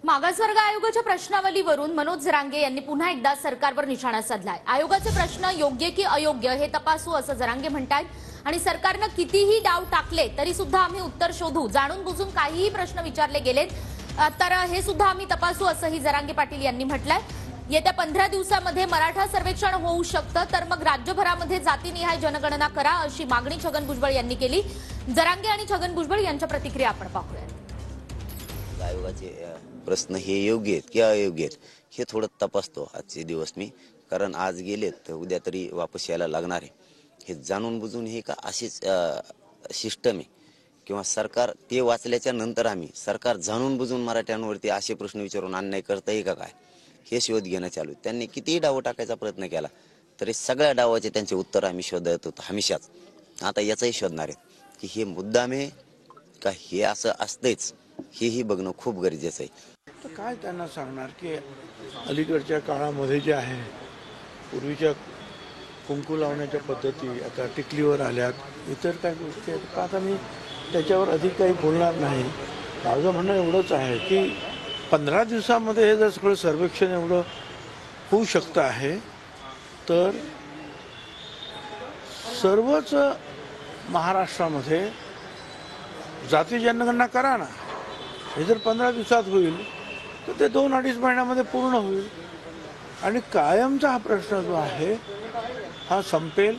मागासवर्ग आयोगाच्या प्रश्नावलीवरून मनोज जरांगे यांनी पुन्हा एकदा सरकारवर निशाणा साधलाय। आयोगाचे प्रश्न योग्य की अयोग्य हे तपासू असं जरांगे म्हणतायत आणि सरकारने कितीही डाव टाकले तरी सुद्धा आम्ही उत्तर शोधू, जाणून बुजून काहीही प्रश्न विचारले गेलेत तर हे सुद्धा आम्ही तपासू असंही जरांगे पाटील यांनी म्हटलंय। येत्या 15 दिवसांमध्ये मराठा सर्वेक्षण होऊ शकतं तर मग राज्यभरामध्ये जातीनिहाय जनगणना करा अशी मागणी छगन भुजबळ यांनी केली। जरांगे आणि छगन भुजबळ यांच्या प्रतिक्रिया आपण पाहूया। आयोगाचे प्रश्न हे योग्य आहेत की अयोग्य आहेत हे थोडं तपासतो आजचे दिवस मी, कारण आज गेलेत तर उद्या तरी वापस यायला लागणार आहे। हे जाणून बुजून हे का अशीच सिस्टम आहे किंवा सरकार ते वाचल्याच्या नंतर आम्ही सरकार जाणून बुजून मराठ्यांवरती असे प्रश्न विचारून अन्याय करताय का काय हे शोध घेणं चालू आहे। त्यांनी कितीही डाव टाकायचा प्रयत्न केला तरी सगळ्या डावाचे त्यांचे उत्तर आम्ही शोधत होतो हमेशाच। आता याचाही शोधणार आहेत की हे मुद्दाम आहे का हे असं असतंच हेही बघणं खूप गरजेचं आहे। तर काय त्यांना सांगणार की अलीकडच्या काळामध्ये जे आहे पूर्वीच्या कुंकू लावण्याच्या पद्धती आता टिकलीवर आल्यात, इतर काय गोष्टी आहेत। आता मी त्याच्यावर अधिक काही बोलणार नाही। माझं म्हणणं एवढंच आहे की 15 दिवसामध्ये हे जर सगळं सर्वेक्षण एवढं होऊ शकतं आहे तर सर्वच महाराष्ट्रामध्ये जाती जनगणना करा ना। हे जर 15 दिवसात होईल तर ते 2-2.5 महिन्यामध्ये पूर्ण होईल आणि कायमचा हा प्रश्न जो आहे हा संपेल।